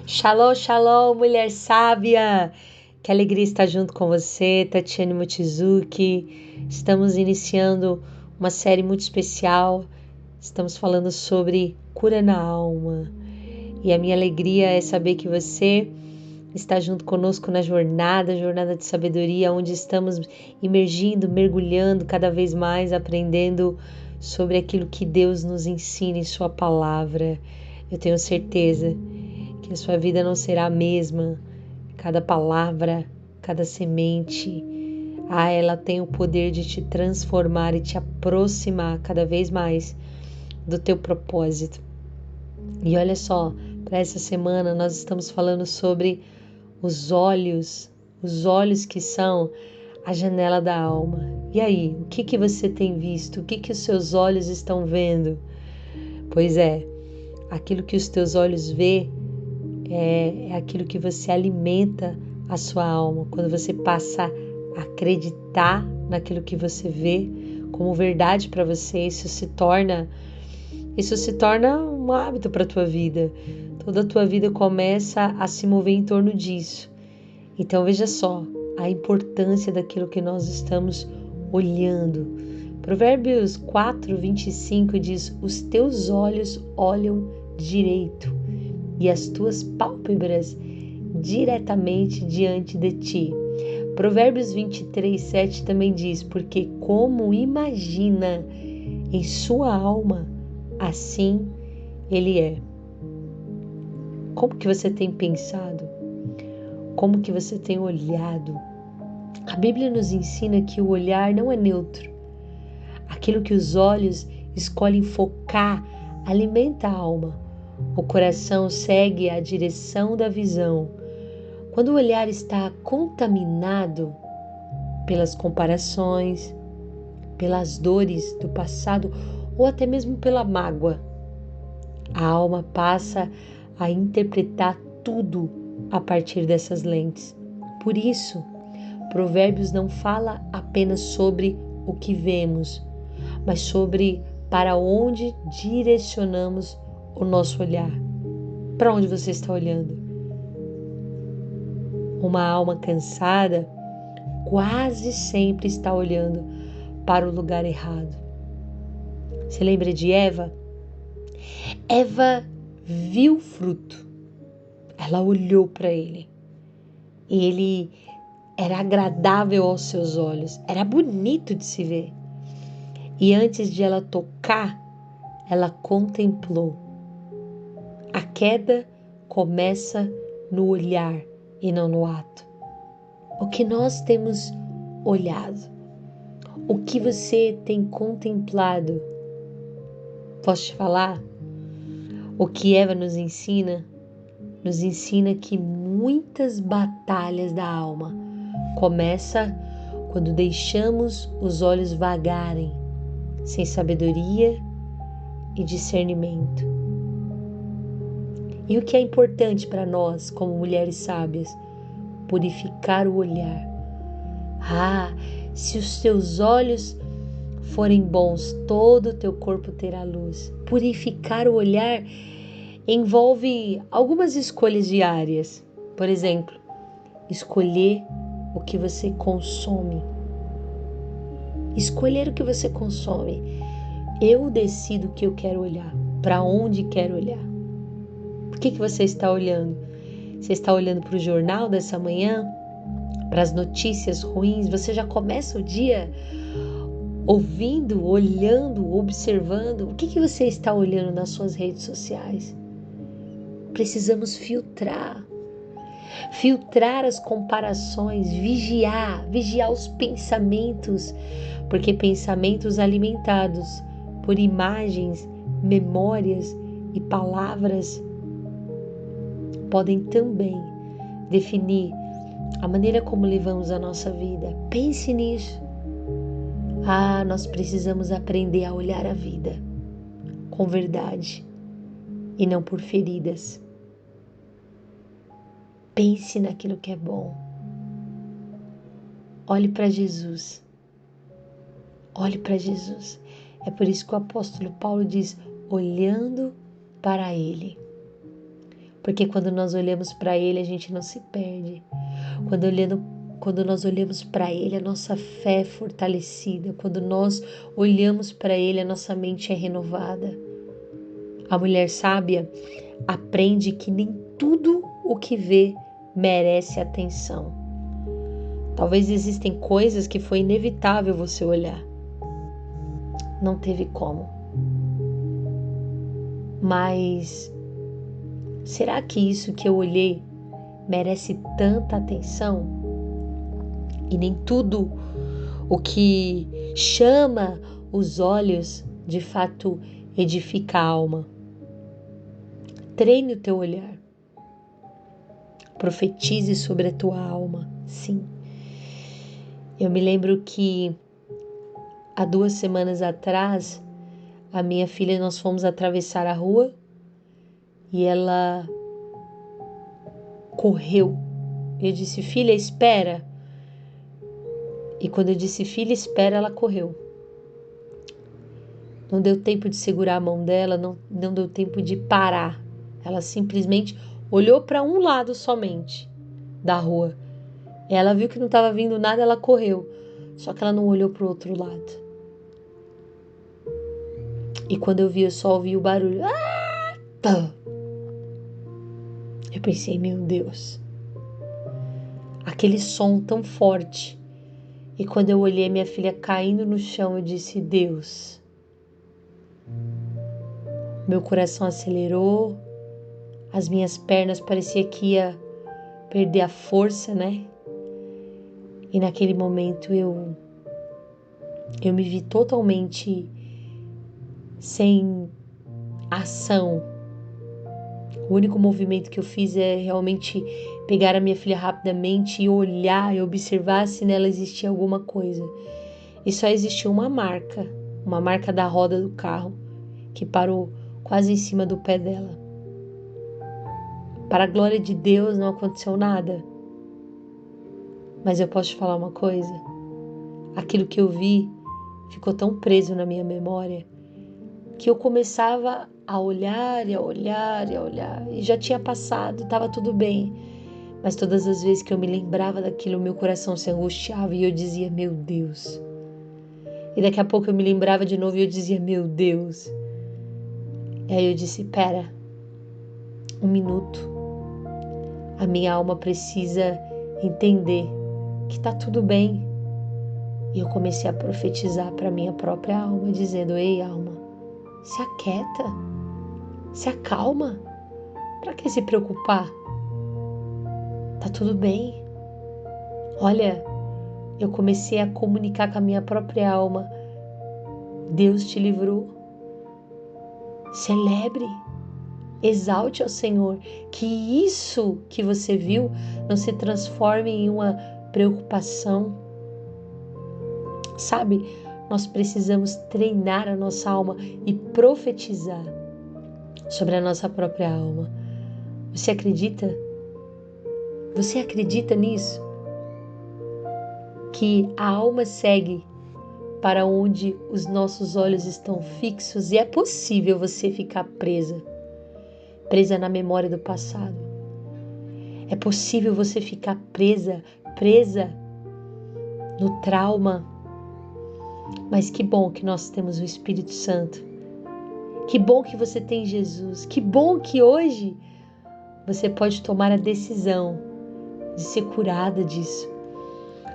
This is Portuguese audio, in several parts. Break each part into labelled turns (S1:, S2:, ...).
S1: Shalom, shalom, mulher sábia! Que alegria estar junto com você, Tatiane Mochizuki. Estamos iniciando uma série muito especial. Estamos falando sobre cura na alma. E a minha alegria é saber que você está junto conosco na jornada de sabedoria, onde estamos imergindo, mergulhando cada vez mais, aprendendo sobre aquilo que Deus nos ensina em Sua palavra. Eu tenho certeza que a sua vida não será a mesma. Cada palavra, cada semente, ela tem o poder de te transformar e te aproximar cada vez mais do teu propósito. E olha só, para essa semana nós estamos falando sobre os olhos que são a janela da alma. E aí, o que você tem visto? O que os seus olhos estão vendo? Pois é, aquilo que os teus olhos vê é aquilo que você alimenta a sua alma. Quando você passa a acreditar naquilo que você vê como verdade para você, isso se torna um hábito para a tua vida. Toda a tua vida começa a se mover em torno disso. Então veja só a importância daquilo que nós estamos olhando. Provérbios 4:25 diz: os teus olhos olham direito e as tuas pálpebras diretamente diante de ti. Provérbios 23:7 também diz: porque como imagina em sua alma, assim ele é. Como que você tem pensado? Como que você tem olhado? A Bíblia nos ensina que o olhar não é neutro. Aquilo que os olhos escolhem focar alimenta a alma. O coração segue a direção da visão. Quando o olhar está contaminado pelas comparações, pelas dores do passado ou até mesmo pela mágoa, a alma passa a interpretar tudo a partir dessas lentes. Por isso, Provérbios não fala apenas sobre o que vemos, mas sobre para onde direcionamos o nosso olhar. Para onde você está olhando? Uma alma cansada quase sempre está olhando para o lugar errado. Você lembra de Eva? Eva viu o fruto. Ela olhou para ele. E ele era agradável aos seus olhos. Era bonito de se ver. E antes de ela tocar, ela contemplou. A queda começa no olhar e não no ato. O que nós temos olhado? O que você tem contemplado? Posso te falar? O que Eva nos ensina que muitas batalhas da alma começam quando deixamos os olhos vagarem, sem sabedoria e discernimento. E o que é importante para nós, como mulheres sábias? Purificar o olhar. Se os teus olhos forem bons, todo o teu corpo terá luz. Purificar o olhar envolve algumas escolhas diárias. Por exemplo, escolher o que você consome. Escolher o que você consome. Eu decido o que eu quero olhar, para onde quero olhar. Por que você está olhando? Você está olhando para o jornal dessa manhã? Para as notícias ruins? Você já começa o dia ouvindo, olhando, observando? O que você está olhando nas suas redes sociais? Precisamos filtrar as comparações, vigiar os pensamentos, porque pensamentos alimentados por imagens, memórias e palavras podem também definir a maneira como levamos a nossa vida. Pense nisso. Nós precisamos aprender a olhar a vida com verdade e não por feridas. Pense naquilo que é bom. Olhe para Jesus. Olhe para Jesus. É por isso que o apóstolo Paulo diz: olhando para Ele. Porque quando nós olhamos para Ele, a gente não se perde. Quando nós olhamos para Ele, a nossa fé é fortalecida. Quando nós olhamos para Ele, a nossa mente é renovada. A mulher sábia aprende que nem tudo o que vê merece atenção. Talvez existem coisas que foi inevitável você olhar. Não teve como. Mas será que isso que eu olhei merece tanta atenção? E nem tudo o que chama os olhos de fato edifica a alma. Treine o teu olhar. Profetize sobre a tua alma. Sim. Eu me lembro que há 2 semanas atrás, a minha filha, nós fomos atravessar a rua e ela correu. Eu disse, filha, espera. E quando eu disse, filha, espera, ela correu. Não deu tempo de segurar a mão dela, não deu tempo de parar. Ela simplesmente olhou para um lado somente da rua. Ela viu que não estava vindo nada, ela correu. Só que ela não olhou para o outro lado. E quando eu só ouvi o barulho. Eu pensei, meu Deus. Aquele som tão forte. E quando eu olhei minha filha caindo no chão, eu disse, Deus. Meu coração acelerou. As minhas pernas parecia que ia perder a força, né? E naquele momento eu me vi totalmente sem ação. O único movimento que eu fiz é realmente pegar a minha filha rapidamente e olhar e observar se nela existia alguma coisa. E só existia uma marca da roda do carro, que parou quase em cima do pé dela. Para a glória de Deus não aconteceu nada. Mas eu posso te falar uma coisa? Aquilo que eu vi ficou tão preso na minha memória que eu começava a olhar e a olhar e a olhar. E já tinha passado, estava tudo bem. Mas todas as vezes que eu me lembrava daquilo, meu coração se angustiava e eu dizia, meu Deus. E daqui a pouco eu me lembrava de novo e eu dizia, meu Deus. E aí eu disse, pera, 1 minuto. A minha alma precisa entender que está tudo bem. E eu comecei a profetizar para minha própria alma, dizendo, ei alma, se aquieta, se acalma. Para que se preocupar? Tá tudo bem. Olha, eu comecei a comunicar com a minha própria alma. Deus te livrou. Celebre. Exalte ao Senhor. Que isso que você viu não se transforme em uma preocupação. Sabe, nós precisamos treinar a nossa alma e profetizar sobre a nossa própria alma. Você acredita? Você acredita nisso? Que a alma segue para onde os nossos olhos estão fixos e é possível você ficar presa na memória do passado. É possível você ficar presa no trauma. Mas que bom que nós temos o Espírito Santo. Que bom que você tem Jesus. Que bom que hoje você pode tomar a decisão de ser curada disso.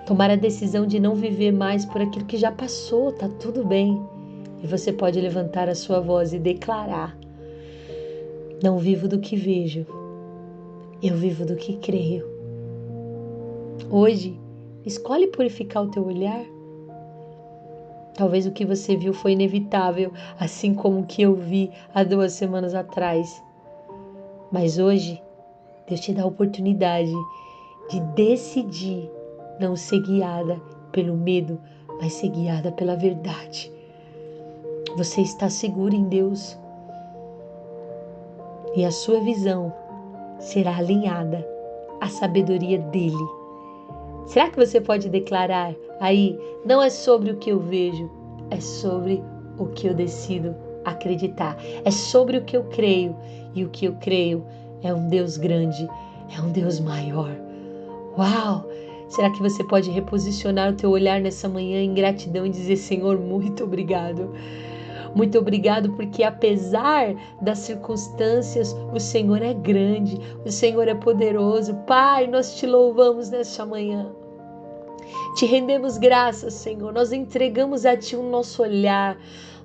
S1: Tomar a decisão de não viver mais por aquilo que já passou, tá tudo bem. E você pode levantar a sua voz e declarar: não vivo do que vejo, eu vivo do que creio. Hoje, escolhe purificar o teu olhar. Talvez o que você viu foi inevitável, assim como o que eu vi há 2 semanas atrás. Mas hoje, Deus te dá a oportunidade de decidir não ser guiada pelo medo, mas ser guiada pela verdade. Você está seguro em Deus e a sua visão será alinhada à sabedoria dele. Será que você pode declarar aí, não é sobre o que eu vejo, é sobre o que eu decido acreditar, é sobre o que eu creio, e o que eu creio é um Deus grande, é um Deus maior. Uau! Será que você pode reposicionar o teu olhar nessa manhã em gratidão e dizer: Senhor, muito obrigado. Muito obrigado porque apesar das circunstâncias, o Senhor é grande, o Senhor é poderoso. Pai, nós te louvamos nesta manhã. Te rendemos graças, Senhor. Nós entregamos a Ti o nosso olhar.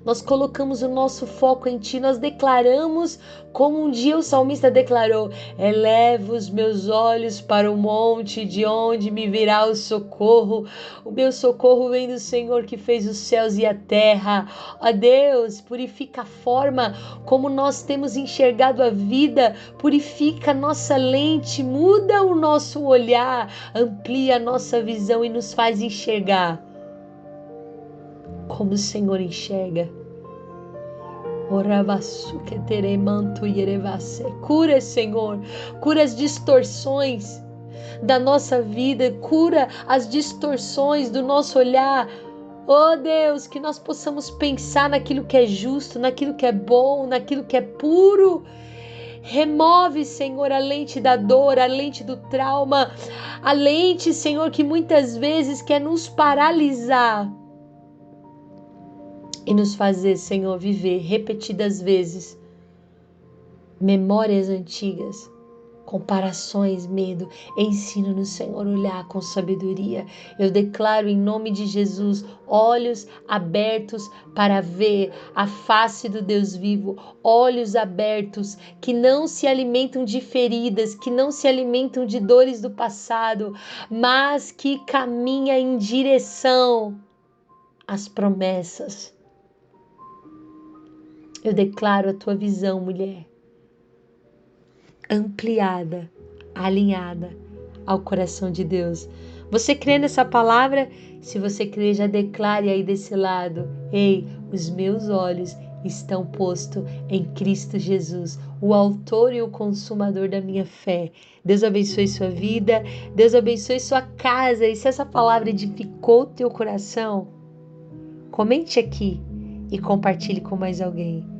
S1: Nós colocamos o nosso foco em Ti. Nós declaramos, como um dia o salmista declarou: eleva os meus olhos para o monte, de onde me virá o socorro. O meu socorro vem do Senhor que fez os céus e a terra. Ó Deus, purifica a forma como nós temos enxergado a vida. Purifica a nossa lente, muda o nosso olhar, amplia a nossa visão e nos faz enxergar como o Senhor enxerga. Cura, Senhor, cura as distorções da nossa vida, cura as distorções do nosso olhar. Oh Deus, que nós possamos pensar naquilo que é justo, naquilo que é bom, naquilo que é puro. Remove, Senhor, a lente da dor, a lente do trauma, a lente, Senhor, que muitas vezes quer nos paralisar e nos fazer, Senhor, viver repetidas vezes memórias antigas, comparações, medo. Ensina-nos, Senhor, a olhar com sabedoria. Eu declaro em nome de Jesus olhos abertos para ver a face do Deus vivo, olhos abertos que não se alimentam de feridas, que não se alimentam de dores do passado, mas que caminha em direção às promessas. Eu declaro a tua visão, mulher, ampliada, alinhada ao coração de Deus. Você crê nessa palavra? Se você crê, já declare aí desse lado: ei, os meus olhos estão postos em Cristo Jesus, o autor e o consumador da minha fé. Deus abençoe sua vida, Deus abençoe sua casa. E se essa palavra edificou o teu coração, comente aqui e compartilhe com mais alguém.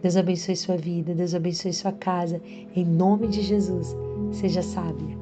S1: Deus abençoe sua vida, Deus abençoe sua casa. Em nome de Jesus, seja sábia.